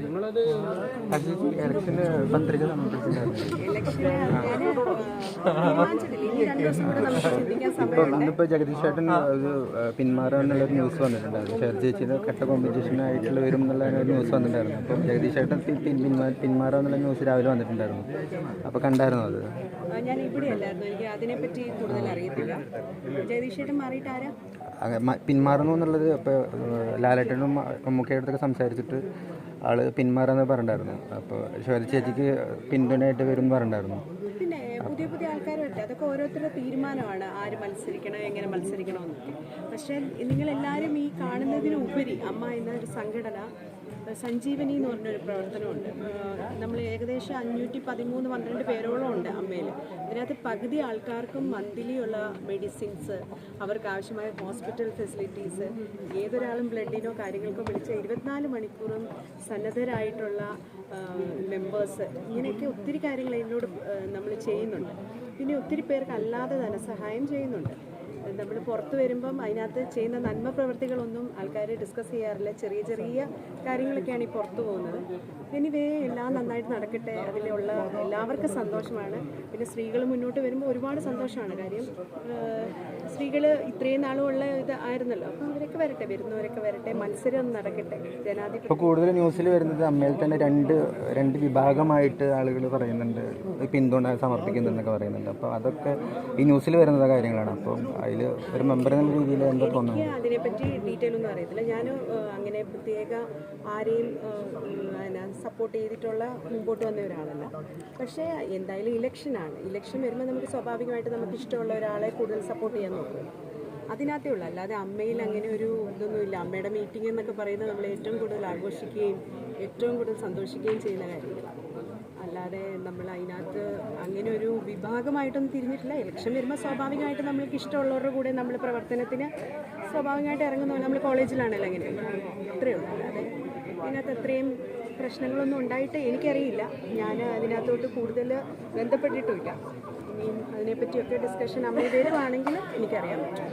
നിങ്ങളത് ഇലക്ഷന് പത്രിക ഇന്നിപ്പോൾ ജഗദീഷ് ചേട്ടൻ ഒരു പിന്മാറാന്നുള്ളൊരു ന്യൂസ് വന്നിട്ടുണ്ടായിരുന്നു. ഷെയർ ചേച്ചിയുടെ കട്ട കോമ്പറ്റീഷനായിട്ടുള്ള വരും എന്നുള്ള ഒരു ന്യൂസ് വന്നിട്ടുണ്ടായിരുന്നു. അപ്പം ജഗദീഷ് ചേട്ടൻ പിന്മാറാന്നുള്ള ന്യൂസ് രാവിലെ വന്നിട്ടുണ്ടായിരുന്നു. അപ്പോൾ കണ്ടായിരുന്നു അത്? ഞാൻ ഇവിടെ അല്ലായിരുന്നു, എനിക്ക് അതിനെപ്പറ്റി കൂടുതൽ അറിയത്തില്ല. ജഗദീഷ് ചേട്ടൻ മാറിയിട്ട് ആരാ പിന്മാറുന്നു എന്നുള്ളത് ഇപ്പോൾ ലാലേട്ടനും മമ്മൂക്കയുടെ അടുത്തൊക്കെ സംസാരിച്ചിട്ട് ആള് പിന്മാറാന്ന് പറഞ്ഞിട്ടുണ്ടായിരുന്നു. അപ്പോൾ ശ്വേത ചേച്ചിക്ക് പിന്തുണയായിട്ട് വരും എന്ന് പറഞ്ഞിട്ടുണ്ടായിരുന്നു. പിന്നെ പുതിയ പുതിയ ആൾക്കാരുണ്ട്, അതൊക്കെ ഓരോരുത്തരുടെ തീരുമാനമാണ് ആര് മത്സരിക്കണം എങ്ങനെ മത്സരിക്കണമെന്നൊക്കെ. പക്ഷേ നിങ്ങളെല്ലാവരും ഈ കാണുന്നതിനുപരി അമ്മ എന്നൊരു സംഘടന സഞ്ജീവനി എന്ന് പറഞ്ഞൊരു പ്രവർത്തനമുണ്ട്. നമ്മൾ ഏകദേശം 513 പേരോളം ഉണ്ട് അമ്മയിൽ. ഇതിനകത്ത് പകുതി ആൾക്കാർക്കും മന്ത്ലി ഉള്ള മെഡിസിൻസ്, അവർക്ക് ആവശ്യമായ ഹോസ്പിറ്റൽ ഫെസിലിറ്റീസ്, ഏതൊരാളും ബ്ലഡിനോ കാര്യങ്ങൾക്കോ വിളിച്ച 24 മണിക്കൂറും സന്നദ്ധരായിട്ടുള്ള മെമ്പേഴ്സ്, ഇങ്ങനെയൊക്കെ ഒത്തിരി കാര്യങ്ങൾ ഇതിനോട് നമ്മൾ ചെയ്യുന്നുണ്ട്. പിന്നെ ഒത്തിരി പേർക്ക് അല്ലാതെ ധനസഹായം ചെയ്യുന്നുണ്ട്. നമ്മൾ പുറത്ത് വരുമ്പം അതിനകത്ത് ചെയ്യുന്ന നന്മ പ്രവൃത്തികളൊന്നും ആൾക്കാർ ഡിസ്കസ് ചെയ്യാറില്ല. ചെറിയ ചെറിയ കാര്യങ്ങളൊക്കെയാണ് ഈ പുറത്തു പോകുന്നത്. എനിവേ എല്ലാം നന്നായിട്ട് നടക്കട്ടെ, അതിലുള്ള എല്ലാവർക്കും സന്തോഷമാണ്. പിന്നെ സ്ത്രീകൾ മുന്നോട്ട് വരുമ്പോൾ ഒരുപാട് സന്തോഷമാണ്. കാര്യം സ്ത്രീകൾ ഇത്രയും നാളുമുള്ള ഇത് ആയിരുന്നല്ലോ, അപ്പം അവരൊക്കെ വരട്ടെ, വരുന്നവരൊക്കെ വരട്ടെ, മത്സരം നടക്കട്ടെ. ജനാധിപത്യം ഇപ്പോൾ കൂടുതൽ ന്യൂസിൽ വരുന്നത് അമ്മയിൽ തന്നെ രണ്ട് വിഭാഗമായിട്ട് ആളുകൾ പറയുന്നുണ്ട്, പിന്തുണ സമർപ്പിക്കുന്നുണ്ടെന്നൊക്കെ പറയുന്നുണ്ട്. അപ്പോൾ അതൊക്കെ ഈ ന്യൂസിൽ വരുന്ന കാര്യങ്ങളാണ്. അപ്പം അതിൽ ഒരു മെമ്പർ എന്ന രീതിയിൽ എന്താ തോന്നുന്നത്? എനിക്ക് അതിനെപ്പറ്റി ഡീറ്റെയിൽ ഒന്നും അറിയത്തില്ല. ഞാൻ അങ്ങനെ പ്രത്യേക ആരെയും സപ്പോർട്ട് ചെയ്തിട്ടുള്ള മുമ്പോട്ട് വന്ന ഒരാളല്ല. പക്ഷേ എന്തായാലും ഇലക്ഷൻ വരുമ്പോൾ നമുക്ക് സ്വാഭാവികമായിട്ട് നമുക്ക് ഇഷ്ടമുള്ള ഒരാളെ കൂടുതൽ സപ്പോർട്ട് ചെയ്യാൻ നോക്കും. അതിനകത്തേ ഉള്ളൂ, അല്ലാതെ അമ്മയിൽ അങ്ങനെ ഒരു ഇതൊന്നുമില്ല. അമ്മയുടെ മീറ്റിംഗ് എന്നൊക്കെ പറയുന്നത് നമ്മൾ ഏറ്റവും കൂടുതൽ ആഘോഷിക്കുകയും ഏറ്റവും കൂടുതൽ സന്തോഷിക്കുകയും ചെയ്യുന്ന കാര്യങ്ങളാണ്. അല്ലാതെ നമ്മൾ അതിനകത്ത് അങ്ങനെ ഒരു വിഭാഗമായിട്ടൊന്നും തിരിഞ്ഞിട്ടില്ല. ഇലക്ഷൻ വരുമ്പോൾ സ്വാഭാവികമായിട്ട് നമ്മൾക്ക് ഇഷ്ടമുള്ളവരുടെ കൂടെ നമ്മൾ പ്രവർത്തനത്തിന് സ്വാഭാവികമായിട്ട് ഇറങ്ങുന്ന നമ്മൾ കോളേജിലാണല്ലോ അങ്ങനെ, അത്രയേ ഉള്ളൂ. അല്ലാതെ അതിനകത്ത് അത്രയും പ്രശ്നങ്ങളൊന്നും ഉണ്ടായിട്ട് എനിക്കറിയില്ല. ഞാൻ അതിനകത്തോട്ട് കൂടുതൽ ബന്ധപ്പെട്ടിട്ടുമില്ല. ഇനിയും അതിനെപ്പറ്റിയൊക്കെ ഡിസ്കഷൻ അമ്മ വരുവാണെങ്കിൽ എനിക്കറിയാൻ പറ്റും.